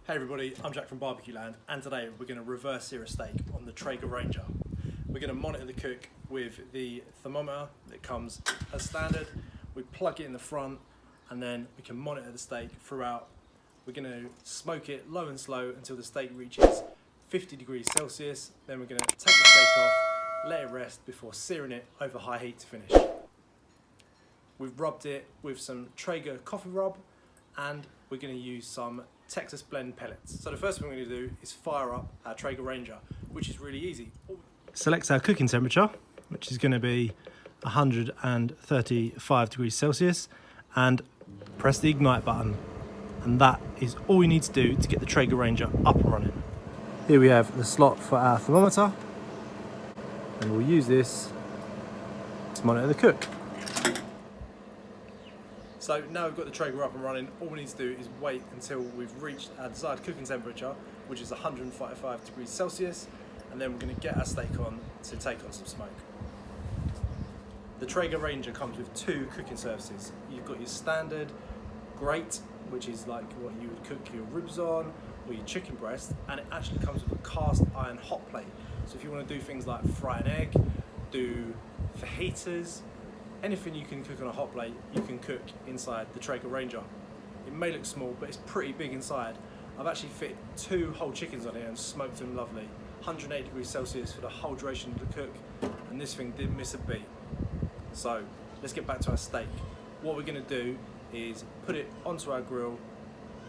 Hey everybody, I'm Jack from BBQLAND, and today we're going to reverse sear a steak on the Traeger Ranger. We're going to monitor the cook with the thermometer that comes as standard. We plug it in the front and then we can monitor the steak throughout. We're going to smoke it low and slow until the steak reaches 50 degrees Celsius. Then we're going to take the steak off, let it rest before searing it over high heat to finish. We've rubbed it with some Traeger coffee rub, and we're going to use some Texas blend pellets. So the first thing we're going to do is fire up our Traeger Ranger, which is really easy. Select our cooking temperature, which is going to be 135 degrees Celsius, and press the ignite button. And that is all you need to do to get the Traeger Ranger up and running. Here we have the slot for our thermometer, and we'll use this to monitor the cook. So now we've got the Traeger up and running, all we need to do is wait until we've reached our desired cooking temperature, which is 135 degrees Celsius, and then we're going to get our steak on to take on some smoke. The Traeger Ranger comes with two cooking surfaces. You've got your standard grate, which is like what you would cook your ribs on or your chicken breast, and it actually comes with a cast iron hot plate. So if you want to do things like fry an egg, do fajitas, anything you can cook on a hot plate, you can cook inside the Traeger Ranger. It may look small, but it's pretty big inside. I've actually fit 2 whole chickens on here and smoked them lovely. 180 degrees Celsius for the whole duration of the cook, and this thing didn't miss a beat. So let's get back to our steak. What we're going to do is put it onto our grill,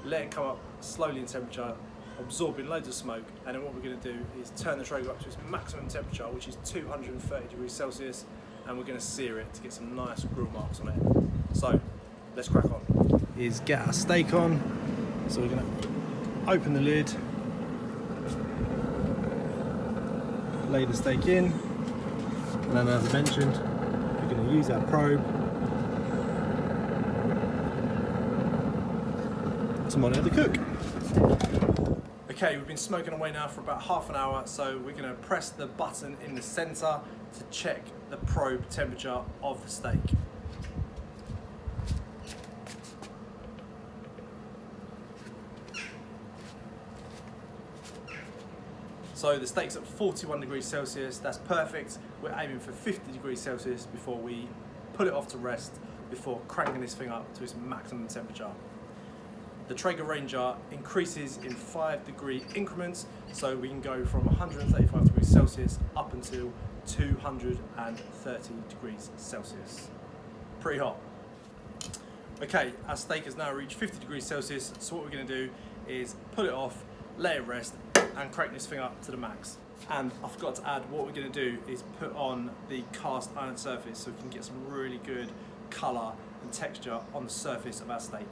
let it come up slowly in temperature, absorbing loads of smoke, and then what we're going to do is turn the Traeger up to its maximum temperature, which is 230 degrees Celsius, and we're going to sear it to get some nice grill marks on it. So let's crack on. Is get our steak on. So we're going to open the lid, lay the steak in, and then as I mentioned, we're going to use our probe to monitor the cook. Okay, we've been smoking away now for about half an hour, so we're going to press the button in the center to check the probe temperature of the steak. So the steak's at 41 degrees Celsius, that's perfect. We're aiming for 50 degrees Celsius before we put it off to rest, before cranking this thing up to its maximum temperature. The Traeger Ranger increases in 5-degree increments, so we can go from 135 degrees Celsius up until 230 degrees Celsius. Pretty hot. Okay, our steak has now reached 50 degrees Celsius, so what we're going to do is put it off, let it rest, and crank this thing up to the max. And I forgot to add, what we're going to do is put on the cast iron surface so we can get some really good colour and texture on the surface of our steak.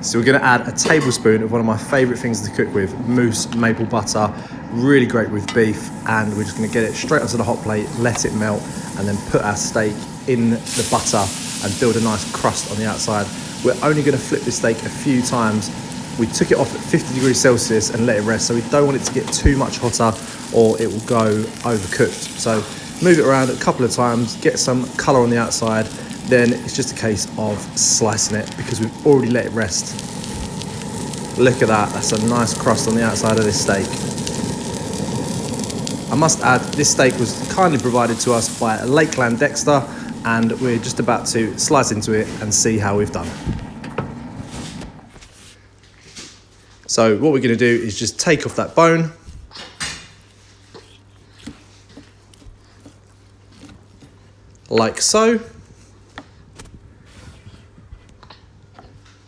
So we're going to add a tablespoon of one of my favourite things to cook with, mousse maple butter, really great with beef, and we're just going to get it straight onto the hot plate, let it melt, and then put our steak in the butter and build a nice crust on the outside. We're only going to flip this steak a few times. We took it off at 50 degrees Celsius and let it rest, so we don't want it to get too much hotter or it will go overcooked. So move it around a couple of times, get some colour on the outside, then it's just a case of slicing it because we've already let it rest. Look at that, that's a nice crust on the outside of this steak. I must add, this steak was kindly provided to us by Lakeland Dexter, and we're just about to slice into it and see how we've done. So what we're going to do is just take off that bone, like so,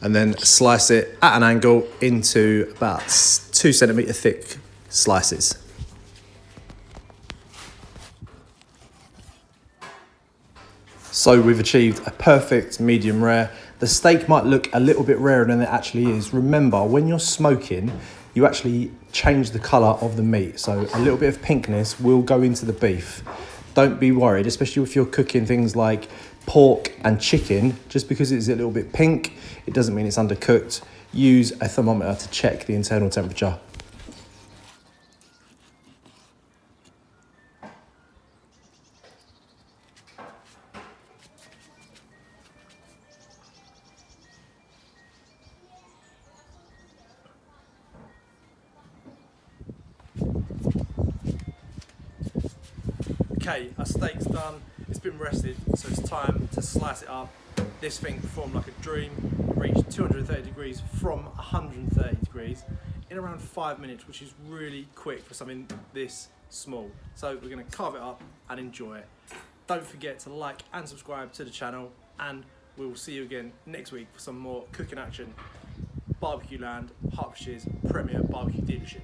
and then slice it at an angle into about 2 centimetre thick slices. So we've achieved a perfect medium rare. The steak might look a little bit rarer than it actually is. Remember, when you're smoking, you actually change the colour of the meat. So a little bit of pinkness will go into the beef. Don't be worried, especially if you're cooking things like pork and chicken. Just because it's a little bit pink, it doesn't mean it's undercooked. Use a thermometer to check the internal temperature. Okay, our steak's done, it's been rested, so it's time to slice it up. This thing performed like a dream. It reached 230 degrees from 130 degrees in around 5 minutes, which is really quick for something this small. So we're going to carve it up and enjoy it. Don't forget to like and subscribe to the channel, and we will see you again next week for some more cooking action. BBQLAND, Hertfordshire's premier barbecue dealership.